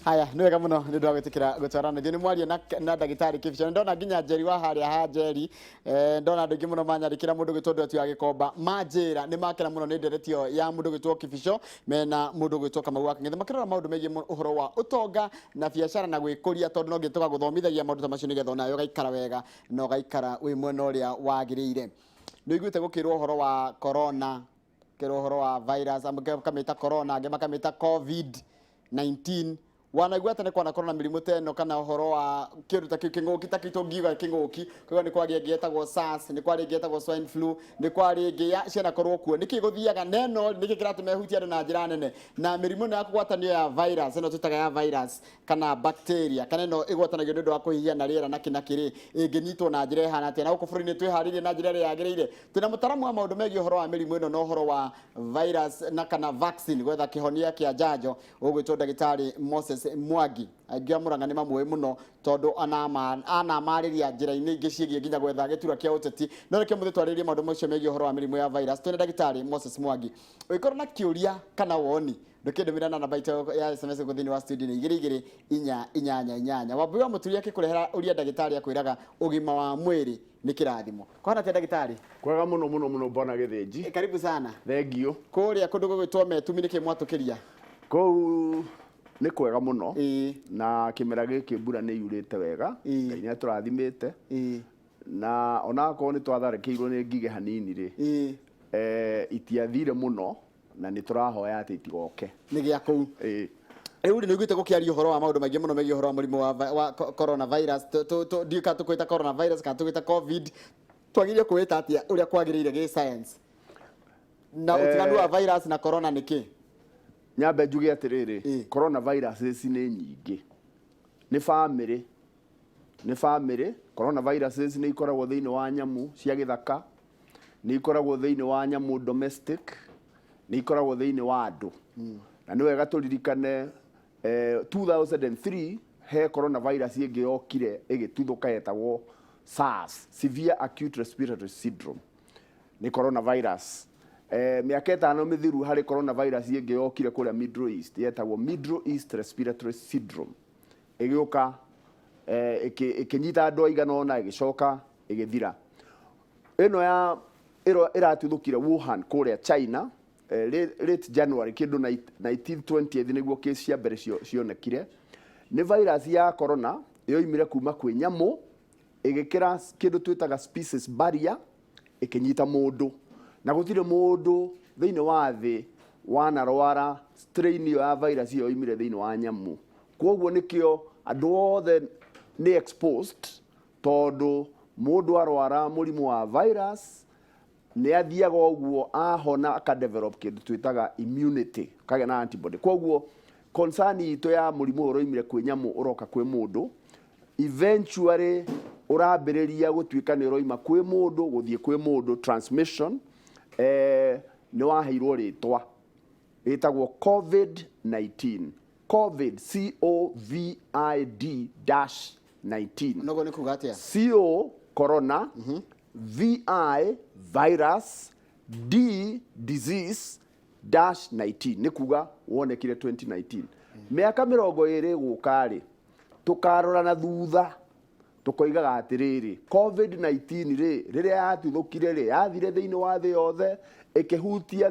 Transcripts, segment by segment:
Haya nĩ wega mũno nĩ ndagwĩtĩkĩra gũtwarana thĩ nĩ mwaria na ndagĩtarĩ Kĩbico ndona nginya Njeri wa harĩa ha Njeri ndona andũ aingĩ mũno manyarĩkĩra mũndũ gwĩtwo Ndoti wa Gĩkomba manjĩra nĩ makena mũno nĩ nderetio ya mũndũ gwĩtwo Kĩbico mena mũndũ gwĩtwo Kamau wa Kĩng'ethe makĩrora maũndũ megiĩ ũhoro wa ũtonga na biacara na gwĩkũria tondũ no ngĩtũka gũthomithagia maũndũ ta macio nĩgetha onawe ũgaikara wega na ũgaikara wĩ mwena ũrĩa wagĩrĩire. Nĩ ũiguĩte gũkĩrwo ũhoro wa corona, kĩrwo ũhoro wa virus makamĩta corona angĩ makamĩta COVID-19 wanaigua atĩ nĩ kwana corona mĩrimũ ta ĩno kana ũhoro wa kĩndũ ta kĩng'ũki ta kĩtũngiuga kĩng'ũki kwa nĩ kwari ĩngĩ yetagwo SARS nĩ kwari ĩngĩ yetagwo swine flu nĩ kwari ĩngĩ cianakorwo kuo nĩkĩ gũthiaga neno nĩkĩ kĩratũma hutia andũ na njĩra nene na mĩrimũ ya kũgwatanio ya virus ĩno tũtaga ya virus kana bacteria kana ĩno ĩgwatanagio nĩ ũndũ wa kũhihia na rĩera na kĩrĩ ĩngĩnyitwo na njĩra ĩhana atĩa na gũkũ bũrũri-inĩ twĩharĩirie na njĩra ĩrĩa yagĩrĩire. Twĩna mũtaramu wa maũndũ megiĩ ũhoro wa mĩrimũ ĩno na ũhoro wa virus na kana vaccine gwetha kĩhonia kĩa njanjo ũgwĩtwo ndagĩtarĩ Moses Mwangi aingĩ Murang'a nĩ mamwe mũno tondũ anamarĩria njĩra-inĩ ingĩ ciĩgiĩ nginya gwetha gĩtura kĩa ũteti no reke mũthĩ twarĩrie maũndũ macio megiĩ ũhoro wa mĩrimũ ya virus. Twĩna ndagĩtarĩ Moses Mwangi ũngĩkorwo na kĩũria kana woni ndũkĩndũmĩra na namba itũ ya SMS thĩinĩ wa studio nĩ 2288 wambui wa mũturia akĩkũrehera ũria ndagĩtarĩ akwĩraga ũgima wa mwĩrĩ nĩ kĩrathimo. Kwana te ndagĩtarĩ kwega mũno mbona Gĩthĩnji. Karibu sana. Thengio. Kũrĩa kũndũ gũgwĩtwo Metumi nĩkĩ mwatũkĩria? Kũu nĩ kwega mũno na kĩmera gĩkĩ mbura nĩ yurĩte wega Ngai nĩ atũrathimĩte na onakorwo nĩ twatharĩkĩirwo nĩ ngigĩ hanini rĩ itiathire mũno na nĩ tũrahoya atĩ itigoke nĩ gĩa kũu. Rĩu nĩ ũiguĩte gũkĩaria ũhoro wa maũndũ maingĩ mũno megiĩ ũhoro wa mũrimũ wa coronavirus ndiũka tũkwĩta coronavirus kana tũkwĩta covid twagĩrĩire kwĩta atĩa ũrĩa kwagĩrĩire gĩ science na ũtiganu wa virus na corona nĩkĩ? Nyambe njuge atĩrĩrĩ coronavirus ici nĩ nyingĩ nĩ family coronavirus ici nĩ ikoragwo thĩinĩ wa nyamũ cia gĩthaka nĩ ikoragwo thĩinĩ wa nyamũ domestic nĩ ikoragwo thĩinĩ wa andũ na nĩ wega tũririkane 2003 he coronavirus ĩngĩ yokire ĩgĩtuthũka yetagwo SARS severe acute respiratory syndrome nĩ coronavirus mĩaka ĩtano mĩthiru harĩ coronavirus ĩngĩ yokire kũrĩa Middle East yetagwo Middle East respiratory syndrome ĩgĩũka ĩkĩnyita andũ aigana ũna ĩgĩcoka ĩgĩthira. Ĩno ya ĩratuthũkire Wuhan kũrĩa China late January kĩndũ 1920 nĩguo case cia mbere cionekire. Nĩ virus ya corona yoimire kuma kwĩ nyamũ ĩgĩkĩra kĩndũ twĩtaga species barrier ĩkĩnyita mũndũ na gũtirĩ mũndũ thĩinĩ wa thĩ wanarwara strain ya virus ĩyo yoimire thĩinĩ wa nyamũ. Kwoguo nĩkĩo andũ othe nĩ exposed tondũ mũndũ arwara mũrimũ wa virus nĩ athiaga ũguo ahona akadevelop kĩndũ twĩtaga immunity kagĩa na antibody. Kwoguo concern itũ ya mũrimũ ũroimire kwĩ nyamũ ũroka kwĩ mũndũ eventually ũrambĩrĩria gũtuĩka nĩ ũroima kwĩ mũndũ gũthiĩ kwĩ mũndũ transmission nĩ waheirwo rĩtwa ĩtagwo COVID-19 COVID COVID-19 nogo nĩ kuga atĩa? CO corona VI virus D disease -19 nĩ kuga wonekire 2019 mĩaka 20 gũkarĩ tũkarora na thutha tukoigaga atĩrĩrĩ COVID-19 rĩrĩa yatuthũkire yathire thĩinĩ wa thĩ yothe ĩkĩhutia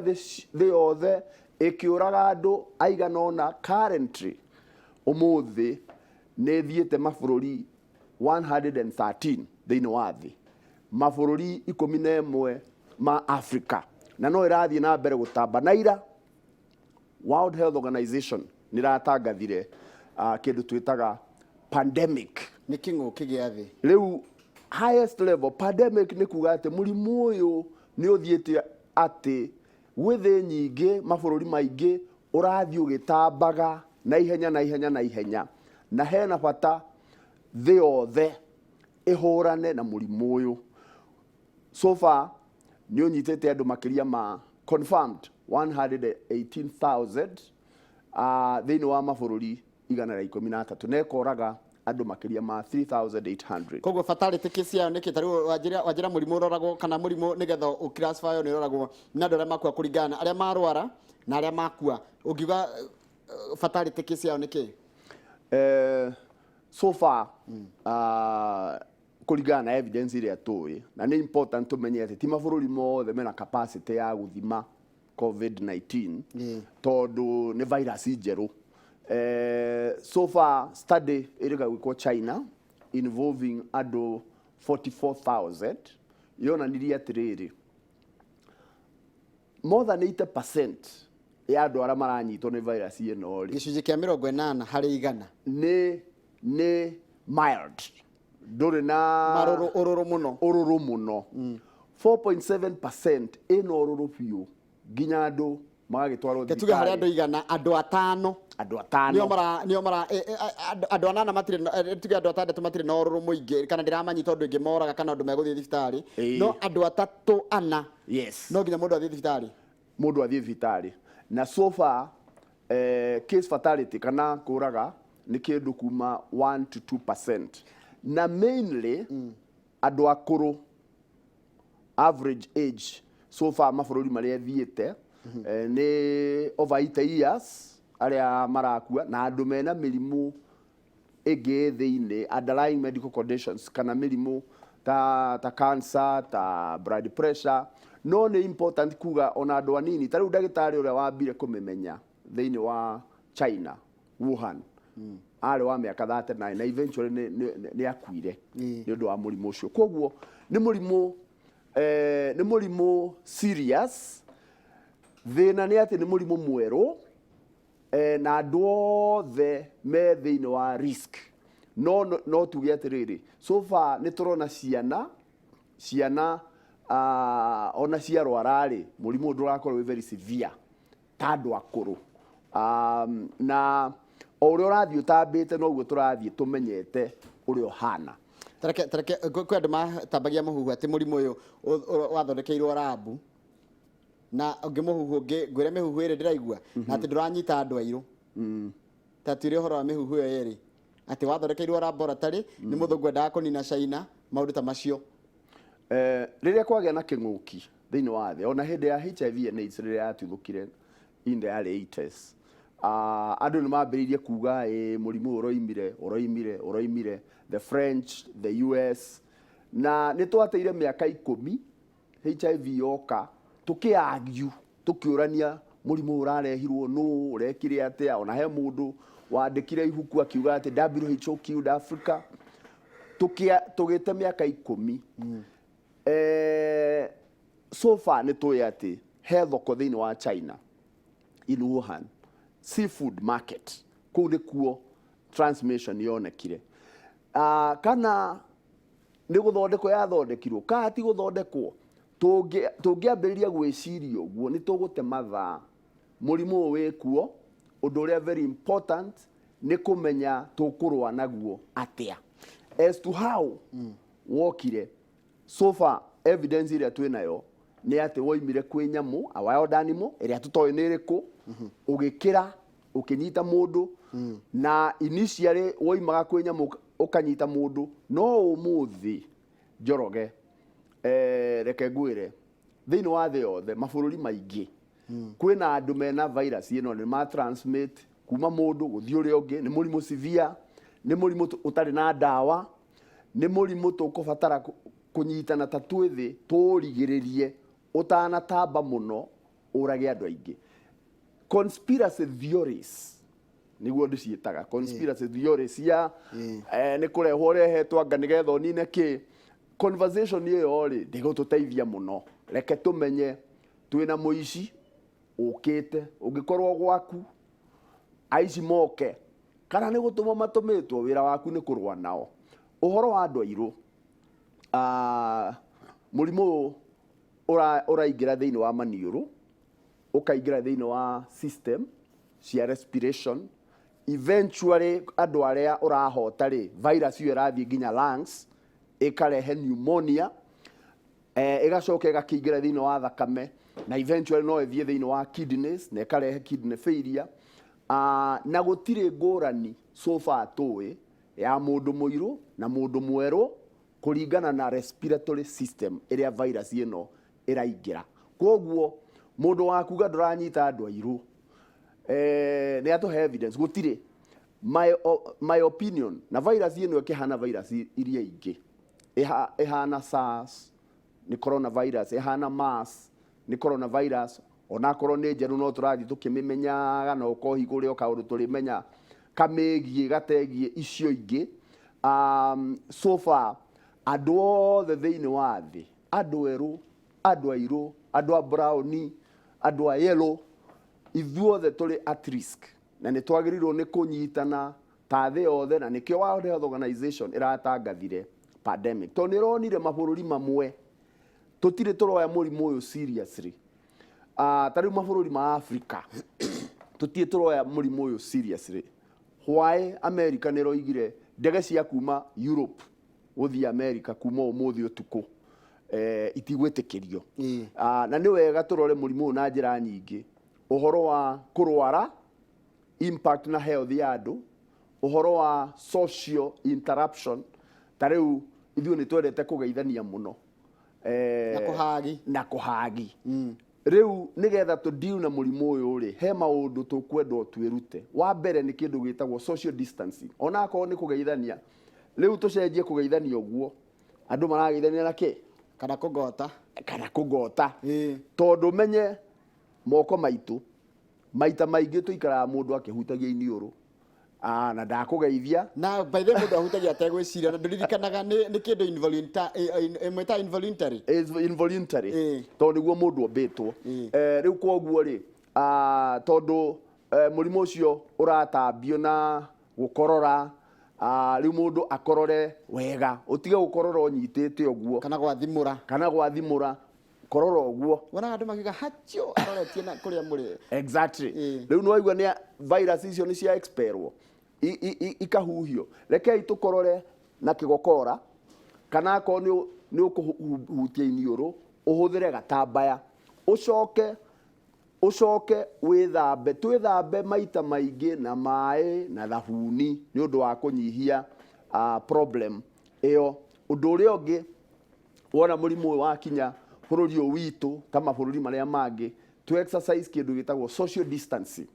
thĩ yothe ĩkĩũraga andũ aigana ũna currently ũmũthĩ nĩ thiĩte mabũrũri 113 thĩinĩ wa thĩ mabũrũri 11 ma Africa na no ĩrathiĩ na mbere gũtamba na ira World Health Organization nĩ ratangathire kĩndũ twĩtaga pandemic nĩ kĩng'ũki gĩa thĩ rĩu highest level pandemic nĩ kuga atĩ mũrimũ ũyũ nĩ ũthiĩte atĩ gwĩ thĩ nyingĩ mabũrũri maingĩ ũrathiĩ ũgĩtambaga na ihenya na hena bata thĩ yothe ĩhũrane na mũrimũ ũyũ. So far nĩ ũnyitĩte andũ makĩria ma confirmed 118,000 thĩinĩ wa mabũrũri 113 na ĩkoraga andũ makĩria ma 3,800. Koguo fatality case yao nĩkĩ tarĩu wanjĩra mũrimũ ũroragwo kana mũrimũ nĩgetha ũclassify nĩ ũroragwo na andũ arĩa makua kũringana arĩa marwara na arĩa makua ũngiuga fatality case yao nĩkĩ? So far kũringana na evidence iria tũĩ na nĩ important tũmenye atĩ ti mabũrũri mothe mena capacity ya gũthima COVID-19 tondũ nĩ virus njerũ. So far study ĩrĩga gwĩkwo China involving andũ 44,000 yonanirie atĩrĩrĩ, more than 80% ya andũ arĩa maranyitwo nĩ virus ĩno rĩ, gĩcunjĩ kĩa 80 harĩ 100 nĩ mild, ndũrĩ na ũrũrũ mũno. 4.7% ĩna ũrũrũ biũ nginya andũ magagĩtwarwo thibitarĩ. Tuge harĩ andũ 100, andũ 5 nĩo mara andũ 8 matirĩ, tuge andũ 6 matirĩ na ũrũrũ mũingĩ kana ndiramanyita ũndũ ũngĩ moraga kana andũ megũthiĩ thibitarĩ, no andũ 3 4 yes, no nginya mũndũ athiĩ thibitarĩ, mũndũ athiĩ thibitarĩ. Na so far case fatality kana kũraga nĩ kĩndũ kuma 1 to 2%, na mainly andũ akũrũ, average age so far mabũrũri marĩa thiĩte nĩ over 80 years arĩa marakua, na andũ mena mĩrimũ ĩngĩ thĩinĩ, underlying medical conditions kana mĩrimũ ta cancer, ta blood pressure. No nĩ important kuga ona andũ anini, ta rĩu ndagĩtarĩ ũrĩa wambire kũmĩmenya thĩinĩ wa China, Wuhan, arĩ wa mĩaka 39 na eventually nĩ akuire nĩ ũndũ wa mũrimũ ũcio. Koguo nĩ mũrimũ serious. Thĩna nĩ atĩ nĩ mũrimũ mwerũ na andũ othe me thĩinĩ wa risk. No tuge atĩrĩrĩ, so far nĩ tũrona ciana ona ciarwara-rĩ, mũrimũ ndũrakorwo wĩ very severe ta andũ akũrũ. Na o ũrĩa ũrathiĩ ũtambĩte noguo tũrathiĩ tũmenyete ũrĩa ũhana. Tareke kwĩ andũ matambagia mũhuhu atĩ mũrimũ ũyũ wathondekeirwo rabu na ũngĩmũhuhu ũngĩ ngwĩre mĩhuhu ĩrĩ ndĩraigua na atĩ ndũranyita andũ airũ. Ta tuĩre ũhoro wa mĩhuhu ĩyo yerĩ atĩ wathondekeirwo laboratory nĩ mũthũngũ endaga kũnina China, maũndũ ta macio. Rĩrĩa kwagĩa na kĩng'ũki thĩinĩ wa thĩ, ona hĩndĩ ya HIV and AIDS rĩrĩa yatuthũkire in the early 80s, andũ nĩ mambĩrĩirie kuga mũrimũ ũroimire the French, the US, na nĩ twateire mĩaka 10 HIV yoka tũkĩargue tũkĩũrania mũrimũ ũrarehirwo nũ, ũrekire atĩa. Ona he mũndũ wandĩkire ibuku akiuga atĩ WHO killed Africa. Tũgĩte mĩaka 10 so far nĩ tũĩ atĩ he thoko thĩinĩ wa China in Wuhan, seafood market, kũu nĩkuo transmission yonekire. Kana nĩ gũthondekwo yathondekirwo, kana ti gũthondekwo, tũngĩambĩrĩria gwĩciria ũguo nĩ tũgũte mathaa. Mũrimũ ũyũ wĩkuo, ũndũ ũrĩa very important nĩ kũmenya tũkũrũa naguo atĩa. As to how wokire, so far evidence ĩrĩa twĩnayo nĩ atĩ woimire kwĩ nyamũ, a wild animal, ĩrĩa tũtoĩ nĩ ĩrĩkũ, ũgĩkĩra ũkĩnyita mũndũ, na initially woimaga kwĩ nyamũ ũkanyita mũndũ. No ũmũthĩ Njoroge, reke ngwĩre, thĩinĩ wa thĩ yothe mabũrũri maingĩ kwĩna andũ mena virus ĩno nĩ ma transmit kuma mũndũ gũthiĩ ũrĩa ũngĩ. Nĩ mũrimũ severe, nĩ mũrimũ ũtarĩ na ndawa, nĩ mũrimũ tũkũbatara kũnyitana ta twĩthĩ tũrigĩrĩrie ũtanatamba mũno ũrage andũ aingĩ. Conspiracy theories nĩguo ndĩciĩtaga, conspiracy theories ya nĩ kũrehwo ũrehetwo anga nĩgetha ũnine kĩ. Conversation ĩyo rĩ ndĩgũtũteithia mũno. Reke tũmenye twĩna mũici ũkĩte, ũngĩkorwo gwaku aici moke kana nĩ gũtũma matũmĩtwo, wĩra waku nĩ kũrũa nao. Ũhoro wa andũ airũ, mũrimũ ũraingĩra thĩinĩ wa maniũrũ, ũkaingĩra thĩinĩ wa system cia respiration. Eventually andũ arĩa ũrahota rĩ, virus ĩyo ĩrathiĩ nginya lungs, ĩkarehe pneumonia, ĩgacoka ĩgakĩingĩra thĩinĩ wa thakame, na eventually no ĩthiĩ thĩinĩ wa kidneys na ĩkarehe kidney failure. Na gũtirĩ ngũrani so far tũĩ ya mũndũ mũirũ na mũndũ mwerũ kũringana na respiratory system ĩrĩa virus ĩno ĩraingĩra. Koguo mũndũ wa kuga ndũranyita andũ airũ nĩ atũhe evidence, gũtirĩ. my opinion na virus ino ikihana virus iria ingi ihana SARS ni coronavirus, ihana MERS ni coronavirus, ona korwo ni njeru no turathi tukimimenyaga no kohigure okaundu turimenya kamegie gategie icio ingi. So far andu othe thiini wa thi, andu eru, andu airu, andu a brown, andu a yellow, ithuothe tuli at risk na ni twagirirwo ni kunyitana ta thi yothe, na nikio World Health Organization iratangathire pandemic to ni ronire mabururi mamwe tutire turoya murimu uyu seriously. Tari mabururi ma Africa tutire turoya murimu uyu seriously. Why America ni roigire ndege cia kuma Europe guthii America kuma umuthi utuku itigwitikirio. Na ni wega turore murimu na njira nyingi, uhoro wa kurwara, impact na health ya andu, uhoro wa social interruption. Tariu ithuĩ nĩ twendete kũgeithania mũno na kũhagi. Rĩu nĩgetha tũ deal na mũrimũ ũyũ rĩ, he maũndũ tũkwenda twĩrute. Wa mbere nĩ kĩndũ gĩtagwo social distancing. Ona akorwo nĩ kũgeithania, rĩu tũcenjie kũgeithania ũguo, andũ marageithania na kĩ? Kana kũgota. Tondũ menye moko maitũ maita maingĩ tũikaraga mũndũ akĩhutagia iniũrũ na ndakugeithia na by the way mundu ahutagia ategwiciria na nduririkanaga ni kindu involuntary to niguo mundu ombitwo riu koguo ri tondu murimu ucio uratambio na gukorora riu mundu akorore wega utige gukorora unyitite uguo kana gwathimura korora uguo wana andu magiga hacho aroretie na kuria muri exactly riu no waigua ni virus icio ni cia expelwo ikahuhio. Rekei tukorore na kigokora kana ko ni ukuhutia iniuru uhuthire gatambaya ucoke withambe twithambe maita maingi na mai na thabuni ni undu wa kunyihia problem iyo. Undu uria ungi wona murimu wa kinya bururi witu kama bururi maria mangi tu exercise kindu gitagwo social distancing,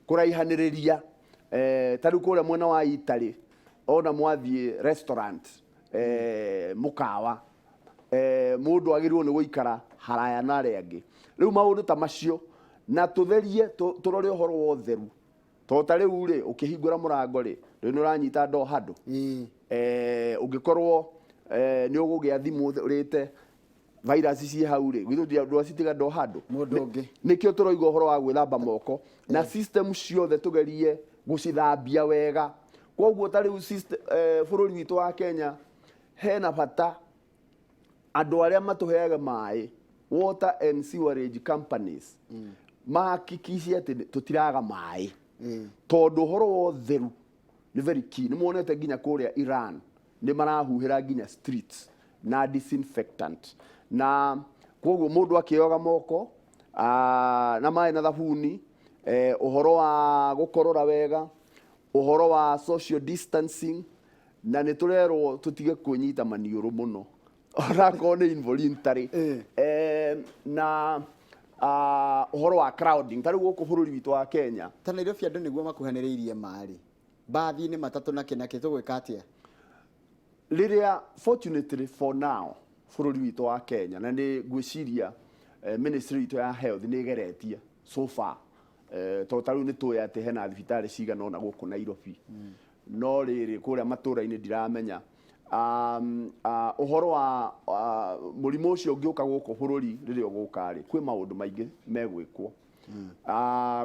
kuraihaniriria tariu kuria mwena wa Italy ona mwathie restaurant mukawa mundu agirirwo ni guikara haraya na aria angi. Riu maundu ta macio na tutherie turore uhoro wa utheru to tariu ri ukihingura murango ri ni uranyita ndo handu ungikorwo ni ugugia thimu urite virus ci hau ri gwithu ndwacitiga ndo handu mundu ungi nikio turoiga uhoro wa gwithamba moko na system ciothe tugerie gucithambia wega. Koguo tariu bururi witu wa Kenya hena bata andu aria matuheaga mai water and sewerage companies mahakikishie ati tutiraga mai tondu uhoro wa theru ni very key. Ni muonete ginya kuria Iran ni marahuhira ginya streets na disinfectant na koguo mundu akioga moko na mai na thabuni uhoro wa gukorora wega, uhoro wa social distancing na ni turerwo tutige kunyita maniuru muno ona ko ni involuntary na uhoro wa crowding tari guku bururi witu wa Kenya ta Nairobi andu niguo makuhaniriirie mari bathi ni matatu na kinake tugwika atia liria. Fortunately for now bururi witu wa Kenya na ni gwiciria ministry to ya health ni geretie so far to tariu ni tuya ati hena thibitari cigana ona guku Nairobi no riri kuria matura-ini ndiramenya uhoro wa murimu ucio ngiuka guku bururi riria ugukari kwi maundu maingi megwikwo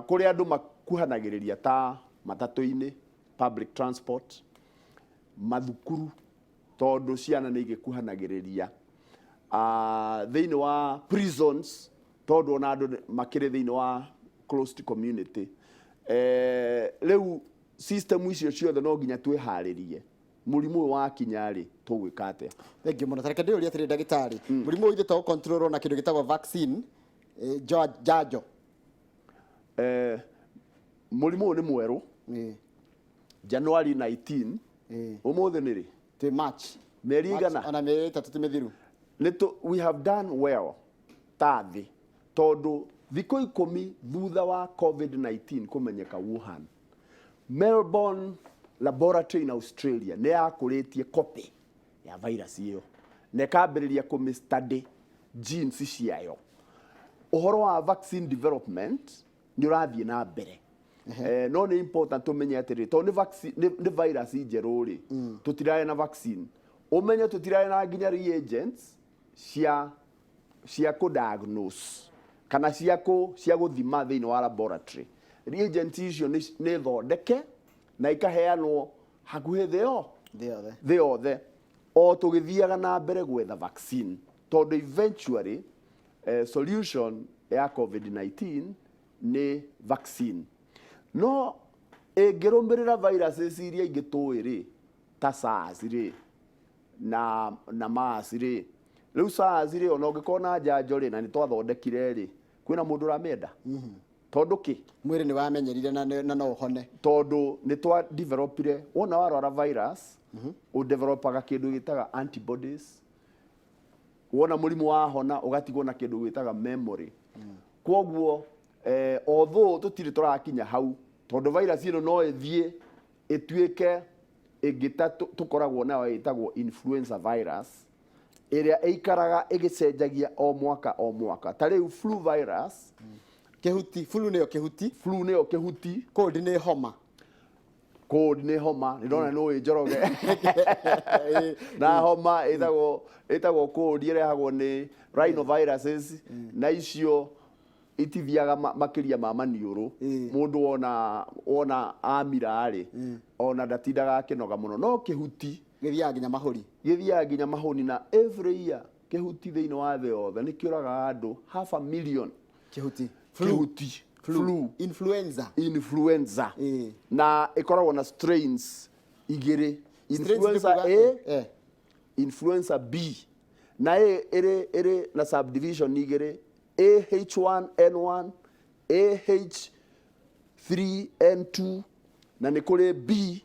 kuria andu makuhanagiriria ta matatu-ini, public transport, mathukuru tondu ciana ni igikuhanagiriria thiini wa prisons tondu ona andu makiri thiini wa closed community. Riu system icio ciothe no nginya twiharirie murimu wa kinyari tugwika atia. Thank you muno. Tareke ndiuria atiri ndagitari murimu ithe to control na kindu gitagwo vaccine jajo murimu ni mweru January 19 umuthi ni ri ti March meri igana ona meri 3 timithiru we have done well tathi tondu thiko 10 thutha wa COVID-19 kumenyeka Wuhan Melbourne laboratory in Australia nä yakå copy ya virus ĩyo na ĩkambĩrĩria kũmĩ-study genes ciayo. Ũhoro wa vaccine development nĩ ũrathiĩ na mbere. No nĩ important tũmenye atĩrĩ tondũ nĩ virus njerũ rĩ tũtirarĩ na vaccine. Ũmenye tũtirarĩ na nginya reagents cia kũ-diagnose kana cia gũthima thĩinĩ wa laboratory. Reagents icio nĩ thondeke na ikaheanwo hakuhĩ thĩ yothe o tũgĩthiaga na mbere gwetha vaccine tondũ eventually solution ya COVID-19 nĩ vaccine. No ĩngĩrũmĩrĩra viruses iria ingĩ tũĩ rĩ ta SARS rĩ na MERS rĩ, rĩu SARS rĩ ona ũngĩkorwo na njanjo rĩ na nĩ twathondekire rĩ kwĩna mũndũ ũramĩenda tondũ kĩ mwĩrĩ nĩ wamenyerire na no ũhone tondũ nĩ twa developire wona warwara virus ũdevelopaga kĩndũ gĩtaga antibodies, wona mũrimũ wahona ũgatigwo na kĩndũ gĩtaga memory. Kwoguo although tũtirĩ tũrakinya hau tondũ virus ĩno no ĩthiĩ ĩtuĩke ĩngĩta tũkoragwo nayo ĩtagwo influenza virus ĩrĩa ĩikaraga ĩgĩcenjagia o mwaka. Ta rĩu flu virus kehuti flu nĩyo kehuti cold nĩ homa nĩndona nĩ njoroge na homa ĩtagwo cold ĩrehagwo nĩ rhinoviruses na icio itithiaga makĩria ma maniũrũ. Mũndũ wona amira rĩ ona ndatindaga akĩnoga mũno. No kehuti gĩthiaga nginya mahũri na every year kehuti thĩinĩ wa thĩ yothe nĩ kĩũraga andũ 500,000 flu influenza na ĩkoragwo na strains igĩrĩ, influenza A influenza B na ĩrĩ na subdivision igĩrĩ, AH1N1 AH3N2 na nĩ kũrĩ B.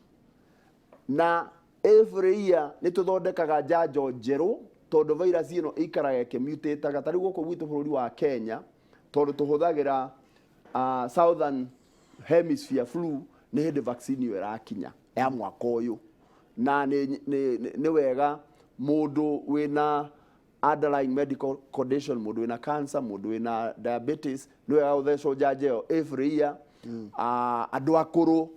Na every year nĩ tũthondekaga njanjo njerũ tondũ virus ĩno ĩikaraga ĩkĩmutaga. Ta rĩu gũkũ gwitũ bũrũri wa Kenya tondũ tũhũthagĩra southern hemisphere flu nĩ hĩndĩ vaccine ĩyo ĩrakinya ya mwaka ũyũ na nĩ wega mũndũ wĩna underlying medical condition, mũndũ wĩna cancer, mũndũ wĩna diabetes nĩ wega gũthecwo njanjo ĩyo every year. Andũ akũrũ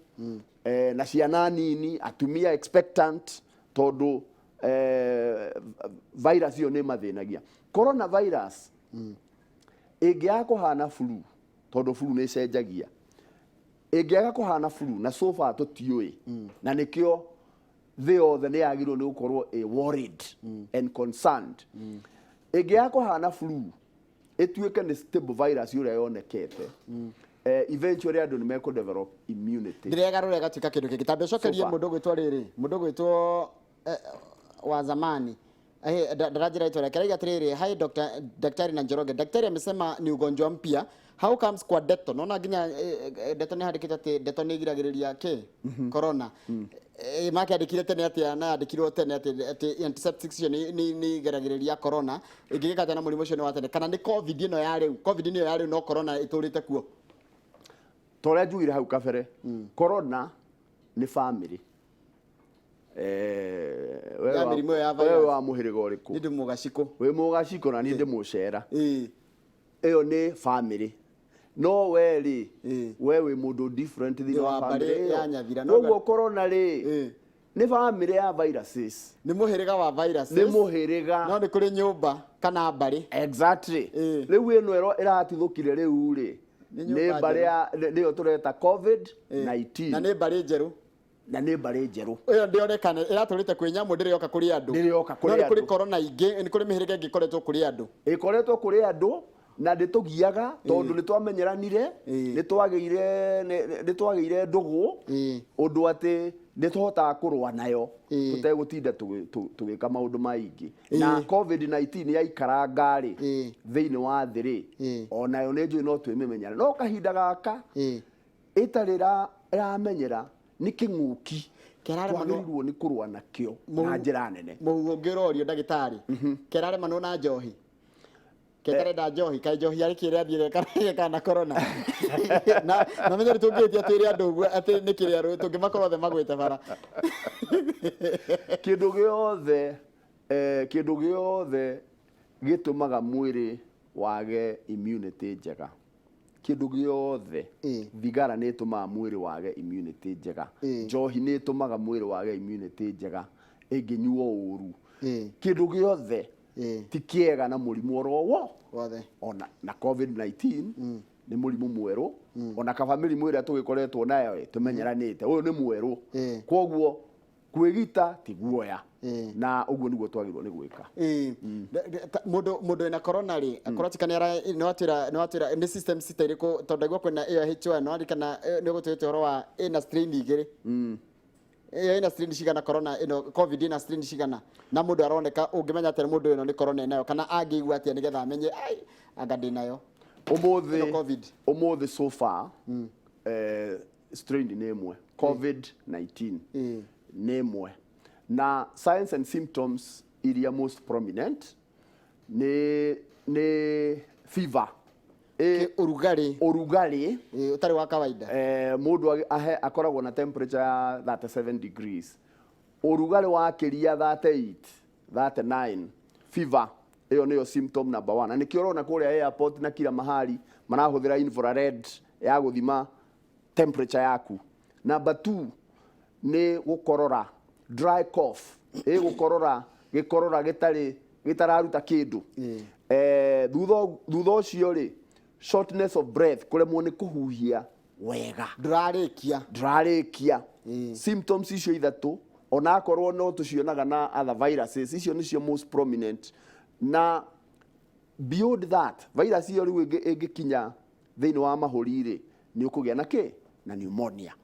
na ciana nini, atumia expectant tondũ virus ĩyo nĩ mathĩnagia. Coronavirus ĩngĩaga kũhana flu tondũ flu nĩ ĩcenjagia, ĩngĩaga kũhana flu na so far tũtiũĩ na nĩkĩo thĩ yothe nĩ yagĩrĩirwo nĩ gũkorwo worried and concerned. Ĩngĩaga kũhana flu ĩtuĩke nĩ stable virus ũrĩa yonekete eventually andũ nĩ mekũdevelop immunity. Ndĩregarũra ĩgatuĩka kĩndũ kĩngĩ. Tambe cokerie mũndũ gwĩtwo wa zamani darajira ito rekera atiriri. Hi Daktari na Njoroge. Daktari amesema ni ugonjwa mpya. How comes kwa deto? Naona ginya deto ni handikita ati deto ni giragiriria ke corona. Maki andikire tene ati na andikirwo tene ati antiseptics ni giragiriria corona. Igigika tena murimu ucio ni wa tene. Kana ni covid ino ya riu. Covid ino ya riu no corona iturite kuo. Toria njugire hau kabere. Corona ni family. Wewe wa muhiriga ũrĩkũ? Nĩ ndĩ Mũgaciko. Wĩ Mũgaciko na niĩ ndĩ Mũcera. Ĩyo nĩ family. No we rĩ, we wĩ mũndũ different thĩinĩ wa family ya Nyavira. Koguo corona rĩ, nĩ family ya viruses. Nĩ mũhĩrĩga wa viruses. Nĩ mũhĩrĩga. No nĩ kũrĩ nyũmba kana mbarĩ. Exactly. Rĩu ĩno ĩratithũkire rĩu rĩ. Nĩ mbarĩ nĩyo tũreta COVID-19. Na nĩ mbarĩ njerũ. Na nĩ mbarĩ njerũ. Ĩyo ndĩonekana ĩratũrĩte kwĩ nyamũ ndĩrĩ yoka kũrĩ andũ. No nĩ kũrĩ corona ingĩ, nĩ kũrĩ mĩhĩrĩga ĩngĩ ĩkoretwo kũrĩ andũ. Ĩkoretwo kũrĩ andũ na ndĩtũgiaga tondũ nĩ twamenyeranire, nĩ twagĩire ndũgũ ũndũ atĩ nĩ tũhotaga kũrũa nayo tũtegũtinda tũgĩka maũndũ maingĩ. Na COVID-19 yaikaranga rĩ thĩinĩ wa thĩ rĩ, onayo nĩ njũĩ no twĩmĩmenyana. No kahinda gaka ĩtarĩ ĩramenyera nĩ kĩng'ũki twagĩrĩirwo nĩ kũrũa nakĩo na njĩra nene. Mũhuhu ũngĩ ũrorio ndagĩtarĩ, kerare manũ na njohi. keterenda njohi kai njohi ari kire athire kana corona na menye tungĩtia twĩre andũ ũguo atĩ nĩ kĩrĩa tũngĩmakorwo othe magwĩte bara kĩndũ gĩothe gĩtũmaga mwĩrĩ wage immunity njega. Kĩndũ gĩothe thigara nĩ ĩtũmaga mwĩrĩ wage immunity njega, njohi nĩ ĩtũmaga mwĩrĩ wage immunity njega ĩngĩnyuo ũru. Kĩndũ gĩothe ti kĩega na mũrimũ oro wothe ona na COVID-19 nĩ mũrimũ mwerũ ona kaba mĩrimũ ĩrĩa tũgĩkoretwo nayo tũmenyeranĩte ũyũ nĩ mwerũ, kwoguo kwĩgita ti guoya na ũguo nĩguo twagĩrĩirwo nĩ gwĩka. Mũndũ ena corona rĩ akorotĩka nĩ watwĩra nĩ system citarĩkũ tondũ aigua kwĩna AH1 no arikana nĩ gũtwĩte ũhoro wa ĩna strain igĩrĩ ĩna strain cigana corona ĩno COVID ĩna strain cigana na mũndũ aroneka ũngĩmenya atĩ mũndũ ĩno nĩ corona ĩnayo kana angĩigua atĩa nĩgetha amenye anga ndĩnayo ũmũthĩ so far strain nĩ ĩmwe COVID-19 nĩ ĩmwe na signs and symptoms iria most prominent nĩ fever urugari utari wa kawaida mundu akoragwo na temperature ya 37 degrees, urugari wa kiria 38 39, fever iyo niyo symptom number 1 na nikio urona kuria airport na kila mahali marahuthira infrared ya guthima temperature yaku. Number 2 ni gukorora, dry cough, gikorora gitararuta kindu. Thutha ucio ri shortness of breath, kuremwo ni kuhuhia wega, ndurarikia symptoms icio ithatu ona akorwo no tucionaga na other viruses icio nicio most prominent. Na beyond that virus iyo riu ingikinya thiini wa mahuri ri ni ukugia na pneumonia.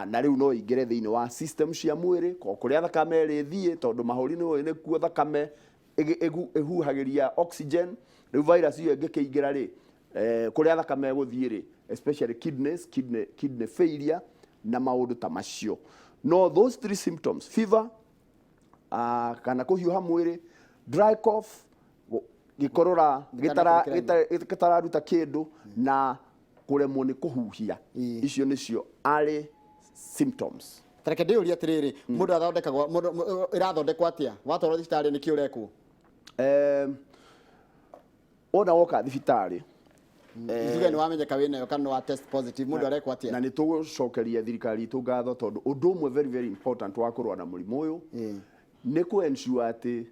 Na riu no ingire thiini wa system cia mwiri kuria thakame rithie tondu mahuri ni kuo thakame ehuhagiria oxygen. Riu virus iyo ingikeingira ri kuria thakame guthie ri especially kidney failure na maundu ta macio. No those three symptoms, fever, kana kuhiuha mwiri, dry cough, gikorora gitararuta kindu na kuremwo ni kuhuhia, icio nicio ari symptoms. Tareke ndiuria atiriri mundu athondekagwo irathondekwo atia watwarwo thibitari ni kiurekwo ona woka thibitari Izuga ni wamenyeka wina kana wa test positive mundu arekwo atia na ni tugucokeria thirikari itu ngatho tondu undu umwe very important wa kurwa na murimu uyu ni ku ensure ati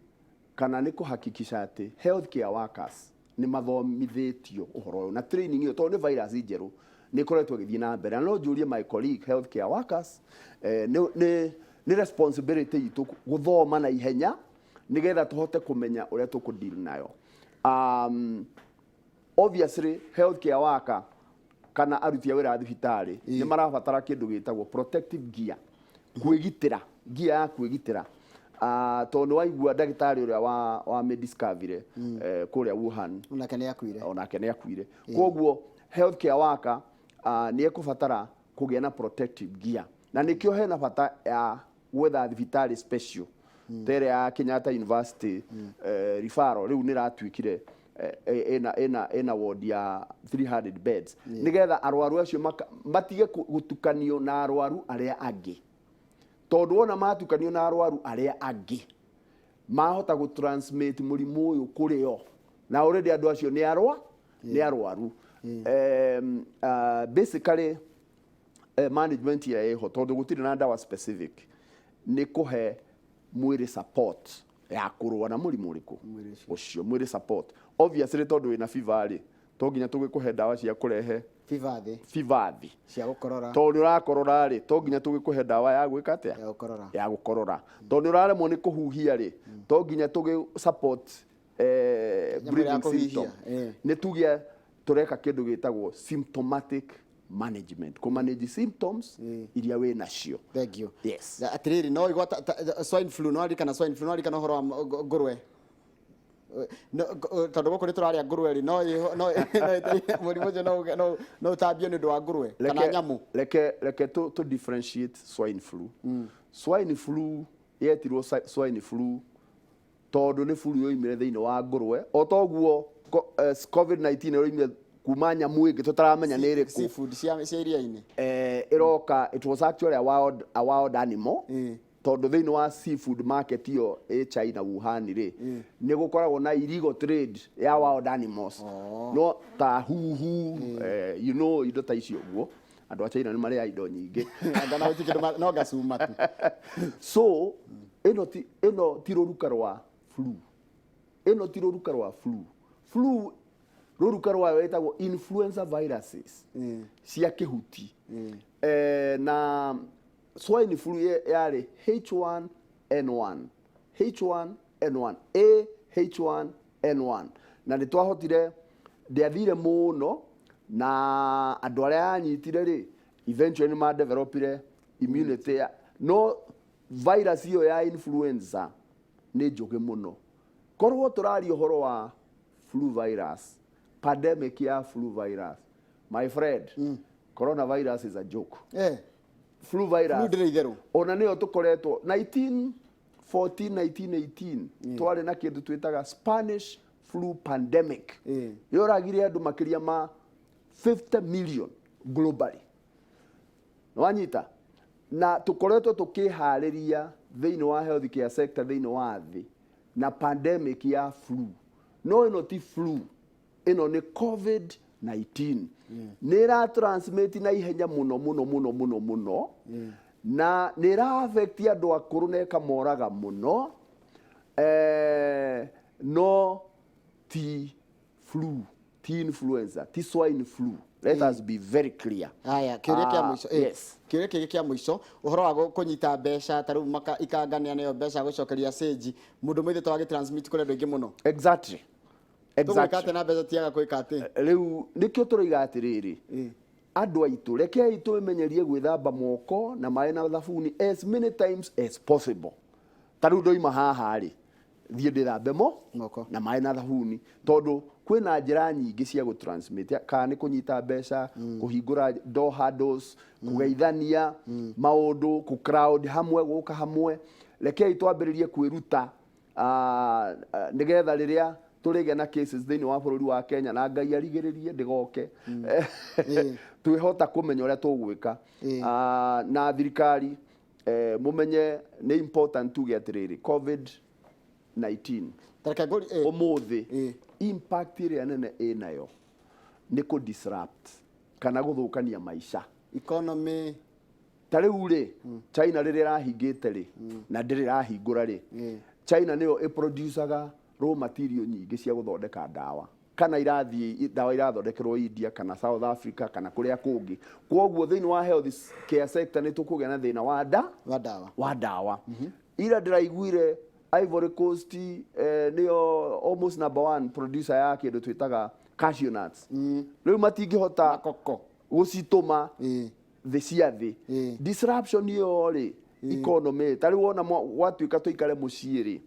kana ni kuhakikisha ati healthcare workers ni mathomithitio uhoro uyu na training iyo tondu ni virus njeru ni koretwo githii na mbere. No jurie my colleague healthcare workers ni responsibility itu guthoma na ihenya nigetha tuhote kumenya uria tukudeal nayo. Obviously healthcare worker kana aruti a wira thibitari ni marabatara kindu gitagwo protective gear, kwigitira gear ya kwigitira. Tondu waigua ndagitari uria wa Mediscovery kuria Wuhan onake ni akuire. Koguo healthcare worker ni ekubatara kugia na protective gear na nikio hena bata ya gwetha thibitari special tere ya Kenyatta University referral riu ni ratwikire ena ward ya 300 beds nigetha arwaru acio matige gutukanio na arwaru aria angi, tondu ona matukanio na arwaru aria angi mahota gu transmit murimu uyu kurio na already andu acio ni arwaru. Basically management ya eho tondu gutiri na ndawa specific ni kuhe mwiri support ya kurwa na murimu uriku ucio mwiri support. Obviously tondu wina fever ri to nginya tugikuhe ndawa cia kurehe fever cia gukorora, tondu urakorora ri to nginya tugikuhe ndawa ya gwika atia ya gukorora, tondu uraremwo ni kuhuhia ri to nginya tugi support breathing system. Ni tugia tureka kindu gitagwo symptomatic management, ku manage symptoms iria we nacio. Thank you. Yes. Atiriri no igwa swine flu no arikana swine flu no arikana horo wa ngurwe tondu guku ni turaria ngurwe ri no murimu jo no utabio ni ndu wa ngurwe kana nyamu. Leke to differentiate swine flu. Swine flu yetirwo swine flu tondu ni flu yo imire thiini wa ngurwe o toguo COVID-19 ĩroimire kuma nyamũ ĩngĩ tũtaramenya nĩ ĩrĩkũ. Seafood cia iria-inĩ. Ĩroka, it was actually a wild animal. Tondũ thĩinĩ wa seafood market ĩyo ĩ China Wuhan rĩ, nĩ gũkoragwo na illegal trade ya wild animals. No ta huhu, you know, indo ta icio ũguo. Andũ a China nĩ marĩaga indo nyingĩ. Ngana gũtirĩ kĩndũ no gacuma tu. So ĩno ti rũruka rwa flu. Ĩno ti rũruka rwa flu. Flu rũruka rwayo ĩtagwo influenza viruses cia kĩhuti. Na swine flu yarĩ H1N1. H1N1. H1N1. Na nĩ twahotire ndĩathire mũno na andũ arĩa anyitire rĩ, eventually ma developire immunity. No virus hiyo ya influenza nĩ njũgĩ mũno. Korwo tũraria ũhoro wa flu virus, pandemic ya flu virus, my friend, coronavirus is a joke. Flu virus ona nĩyo tũkoretwo 1914 1918 twarĩ na kĩndũ twĩtaga Spanish flu pandemic. Yoragire andũ makĩria ma 50 million globally. Nwanyita na tukoretwo tukiharĩria thĩinĩ wa health care sector thĩinĩ wa thĩ na pandemic ya flu. No ĩno ti flu, ĩno nĩ COVID-19. Nĩ ra transmit na ihenya mũno na nĩ ra affect andũ akũrũ na ĩkamoraga mũno. No ti flu, ti influenza, ti swine flu. Let us be very clear. Aya, kĩũria kĩa mũico. Yes. Kĩũria kĩngĩ kĩa mũico, ũhoro wa kũnyita mbeca, ta rĩu ikangania nayo mbeca gũcokeria stage, mũndũ mwĩthĩ twage transmit kũrĩ andũ aingĩ mũno. Exactly. Tũgwĩka atĩ na mbeca tiaga gwĩka atĩ. Rĩu nĩkĩo tũroiga atĩrĩrĩ, andũ aitũ rekei twĩmenyerie gwĩthamba moko na maĩ na thabuni as many times as possible. Ta rĩu ndoima haha rĩ, thiĩ ndĩthambe moko na maĩ na thabuni, tondũ kwĩna njĩra nyingĩ cia gũtransmit, kana nĩ kũnyita mbeca, kũhingũra door handles, kũgeithania, maũndũ, crowd hamwe, gũka hamwe. Rekei twambĩrĩrie kwĩruta nĩgetha rĩrĩa tũrĩgĩa na cases thĩinĩ wa bũrũri wa Kenya na Ngai arigĩrĩrie ndĩgoke, twĩhota kũmenya ũrĩa tũgwĩka. Na thirikari mũmenye nĩ important tuge atĩrĩrĩ, COVID-19 ũmũthĩ impact ĩrĩa nene ĩnayo nĩ kũ-disrupt kana gũthũkania maica economy. Ta rĩu rĩ, China rĩrĩa ĩrahingĩte rĩ na ndĩrĩ ĩrahingũra rĩ, China nĩyo ĩproducaga raw material nyingĩ cia gũthondeka ndawa, kana irathiĩ ndawa irathondekerwo India kana South Africa kana kũrĩa kũngĩ. Kwoguo thĩinĩ wa health care sector nĩ tũkũgĩa na thĩna wa ndawa. Ira ndĩraiguire Ivory Coast nĩyo almost #1 producer ya kĩndũ twĩtaga cashew nuts. Rĩu matingĩhota gũcitũma thĩ cia thĩ. Disruption ĩyo rĩ, economy, ta rĩu wona gwatuĩka tũikare mũciĩ rĩ,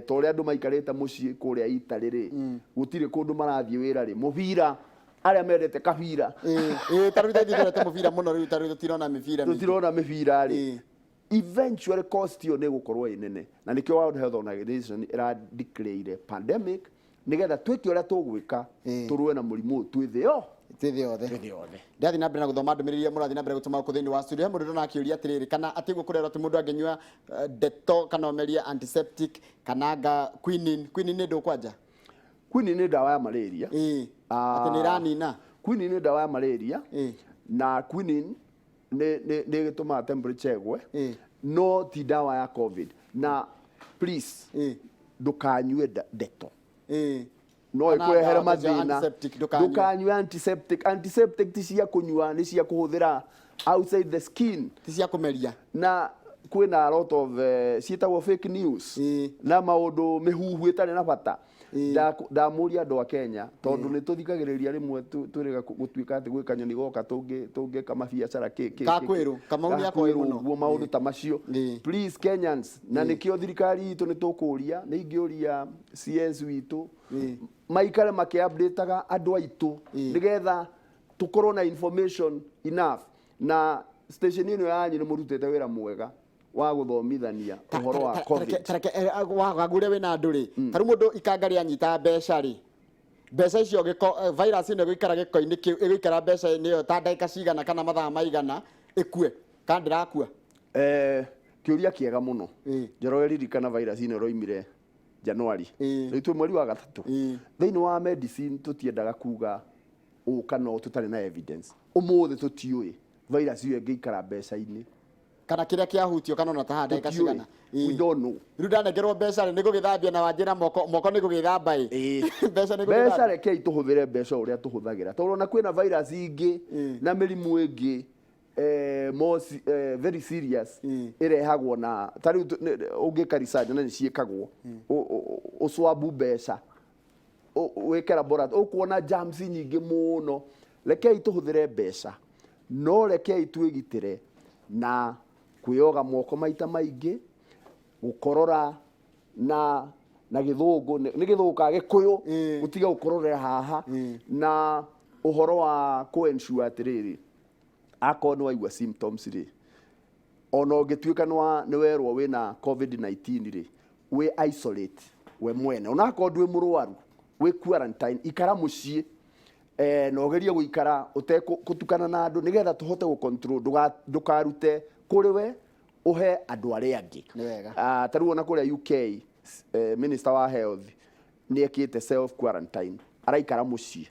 ta ũrĩa andũ maikarĩte mũciĩ kũrĩa Italy rĩ, gũtirĩ kũndũ marathiĩ wĩra rĩ, mũbira arĩa mendete kabira ta rĩu tũtirete mũbira mũno, rĩu ta rĩu tũtirona mĩbira rĩ, eventually cost ĩyo nĩ gũkorwo ĩ nene, na nĩkĩo World Health Organization ĩra declare pandemic nĩgetha twĩke ũrĩa tũgwĩka tũrũe na mũrimũ twĩ thĩ yothe. Ndathi na mbere na gũthoma ndũmĩrĩri mũrathi na mbere gũtũma gũkũ thĩinĩ wa studio. He mũndũ ndona akĩũria atĩrĩrĩ, kana atĩ gũkũrerwo atĩ mũndũ angĩnyua Dettol kana omeria antiseptic kana quinine. Quinine nĩ ndũkwanja? Quinine nĩ ndawa ya malaria. Atĩ nĩ iranina. Quinine nĩ ndawa ya malaria, na quinine nĩ gĩtũmaga temperature ĩgwe, no ti ndawa ya COVID. Na please ndũkanyue Dettol, no ĩkũrehere mathĩna. Ndũkanyue antiseptic. Antiseptic ti cia kũnyua, nĩ cia kũhũthĩra outside the skin, ti cia kũmeria. Na kwĩna a lot of ciĩtagwo fake news na maũndũ mĩhuhu ĩtarĩ na bata. Ndamũria andũ a Kenya tondũ nĩ tũthikagĩrĩria rĩmwe twĩrĩga gũtuĩka atĩ gwĩka nyoni goka tũngĩka mabiacara kakwĩrwo Kamau nĩ akoĩ mũno maũndũ ta macio. Please Kenyans, na nĩkĩo thirikari itũ nĩ tũkũria, nĩ ingĩũria CS witũ maikare makĩ-update-aga andũ aitũ nĩgetha tũkorwo na information enough. Na station ĩno yanyu nĩ mũrutĩte wĩra mwega wa gũthomithania ũhoro wa COVID. Wagagũre wĩna andũ rĩ, tarĩ mũndũ ikanga rĩanyita mbeca rĩ, mbeca icio giko virus ino guikara giko-ini kiu iguikara mbeca niyo ta ndagika cigana kana mathaa maigana ikue kana ndirakua kiuria kiega muno njoroge ririkana virus ino roimire Januari rĩu twĩ mweri wa gatatũ thĩinĩ wa medicine tũtiendaga kuga kana tũtarĩ na evidence ũmũthĩ tũtiũĩ virus ĩyo ĩngĩikara mbeca-inĩ kana kĩrĩa kĩahutio kana ona ta ndagika cigana we don't know rĩu ndanengerwo mbeca nĩ gũgĩthambia na wanjĩra moko nĩ gũgĩthamba mbeca nĩ gũgĩthamba mbeca rekei tũhũthĩre mbeca ũrĩa tũhũthagĩra tondũ ona kwĩna virus ingĩ na mĩrimũ ĩngĩ very serious irehagwo na tari ungika research na niciikagwo uswabu mbeca weke laboratory ukuona germs nyingi muno rekei tuhuthire mbeca no rekei twigitire na kuyoga moko maita maingi gukorora na githungu ni githungu ka gikuyu gutiga gukororera haha na uhoro wa ku ensure atiriri akorwo nĩ waigua symptoms rĩ ona ũngĩtuĩka nĩ werwo wĩna COVID-19 rĩ wĩ isolate we mwene ona akorwo ndwĩ mũrwaru wĩ quarantine ikara mũciĩ na ũgerie gũikara ũtegũtukana na andũ nĩgetha tũhote gũ-control ndũkarute kũrĩ we ũhe andũ arĩa angĩ ta rĩu ona kũrĩa UK minister wa health nĩekĩte self quarantine araikara mũciĩ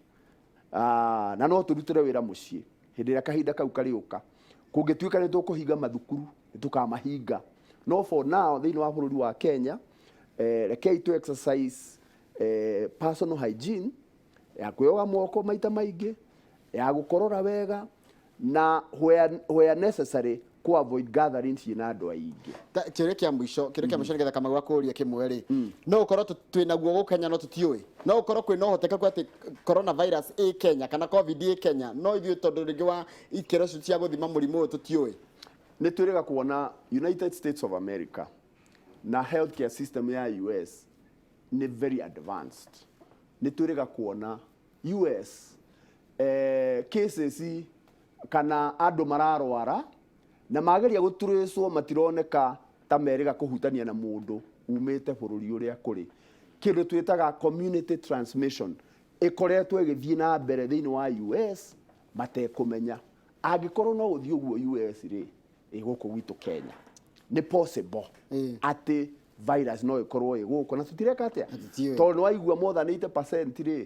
na no tũrutĩre wĩra mũciĩ hĩndĩ ĩrĩa kahinda kau kariũka kũngĩtuĩka nĩ tũkũhinga mathukuru nĩ tũkamahinga no for now thĩinĩ wa bũrũri wa Kenya rekei tu exercise personal hygiene ya kuyoga moko maita maingĩ ya gukorora wega na where necessary ku avoid gatherings na andũ aingĩ kĩrĩa kĩa mũico nĩgetha kama gwakũria kĩmwe rĩ no ũkorwo twĩnaguo gũkũ Kenya no tũtiũĩ no ũkorwo kwĩna ũhotekeku atĩ coronavirus ĩ Kenya kana covid ĩ Kenya no ithuĩ tondũ rĩngĩ wa ikĩro cia gũthima mũrimũ ũyũ tũtiũĩ nĩ twĩrĩga kuona United States of America na healthcare system ya US nĩ very advanced nĩ twĩrĩga kuona US cases kana andũ mararwara na mageria gũturĩcwo matironeka ta merĩga kũhutania na mũndũ umĩte bũrũri ũrĩa kũrĩ kĩndũ twĩtaga community transmission ĩkoretwo ĩgĩthiĩ na mbere thĩinĩ wa US matekũmenya angĩkorwo no ũthiĩ ũguo US rĩ gũkũ gwitũ Kenya nĩ possible atĩ virus no ĩkorwo ĩgũkũ na tũtireka atĩa tondũ nĩ waigua more than 80% rĩ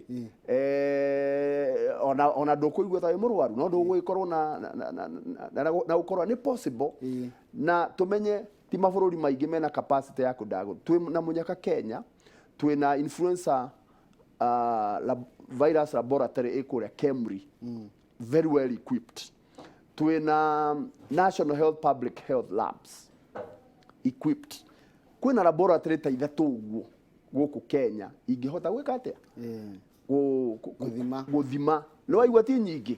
ona ndũkũigua ta wĩ mũrwaru no ndũgũgĩkorwo na gũkorwo nĩ possible na tũmenye ti mabũrũri maingĩ mena capacity ya kũndagwo twĩ na mũnyaka Kenya twĩ na influenza virus laboratory ĩkũrĩa Kemri very well equipped twĩ na National Health Public Health Labs equipped kwĩna laboratory ta ithatũ ũguo gũkũ Kenya ingĩhota gwĩka atĩa gũthima no waigua ti nyingĩ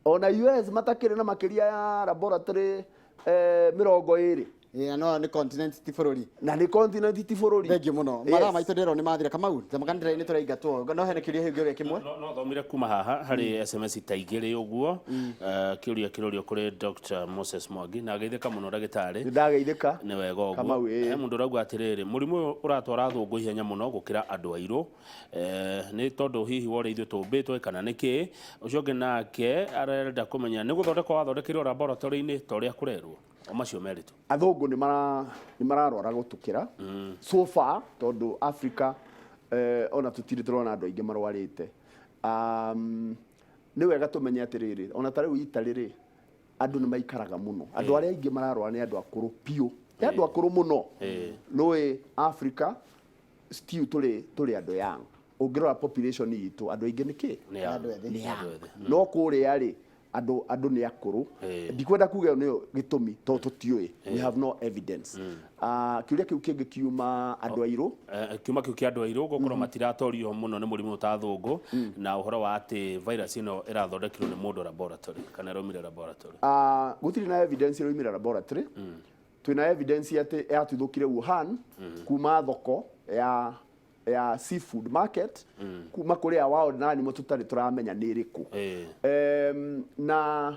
ona US matakĩrĩ na makĩria ya laboratory 20 no nĩ continent ti bũrũri na nĩ continent ti bũrũri thengiũ mũno mathaa maitũ ndĩrona nĩ mathira Kamau makanitha-inĩ tũraingatwo no hena kĩũria kĩngĩ kĩmwe no thomire kuma haha harĩ SMS ta igĩrĩ ũguo kĩũria kĩrorio kũrĩ Dr. Moses Mwangi na geithĩka mũno ndagĩtarĩ nĩ ndageithĩka nĩ wega ũguo he mũndũ ũrauga atĩrĩrĩ mũrimũ ũyũ ũratwara thũngũ ihenya mũno gũkĩra andũ airũ nĩ tondũ hihi wore ithuĩ tũmbĩtwo kana nĩkĩ ũcio ũngĩ nake arenda kũmenya nĩ gũthondekwo wathondekeirwo laboratory-inĩ ta ũrĩa kũrerwo macio meritũ athũngũ nĩ mararwara gũtũkĩra so far tondũ Africa ona tũtirĩ tũrona andũ aingĩ marwarĩte nĩ wega tũmenye atĩrĩrĩ ona ta rĩu Italy rĩ andũ nĩ maikaraga mũno andũ arĩa aingĩ mararwara nĩ andũ akũrũ piũ nĩ andũ akũrũ mũno nũĩ Africa still tũrĩ andũ young ũngĩrora population itũ andũ aingĩ nĩkĩ no kũrĩa rĩ andũ nĩ akũrũ ndikwenda kuga nĩyo gĩtũmi tondũ tũtiũĩ we have no evidence kĩũria kĩu kĩngĩ kiuma andũ airũ kiuma kĩu kĩa andũ airũ gũkorwo matiratorio mũno nĩ mũrimũ ta thũngũ na ũhoro wa atĩ virus ĩno ĩrathondekirwo nĩ mũndũ laboratory kana ĩraumire laboratory gũtirĩ na evidence ĩraumire laboratory twĩna evidence atĩ yatuthũkire Wuhan kuma thoko ya seafood market kuma kũrĩa wao nani mo tũtarĩ tũramenya nĩ ĩrĩkũ na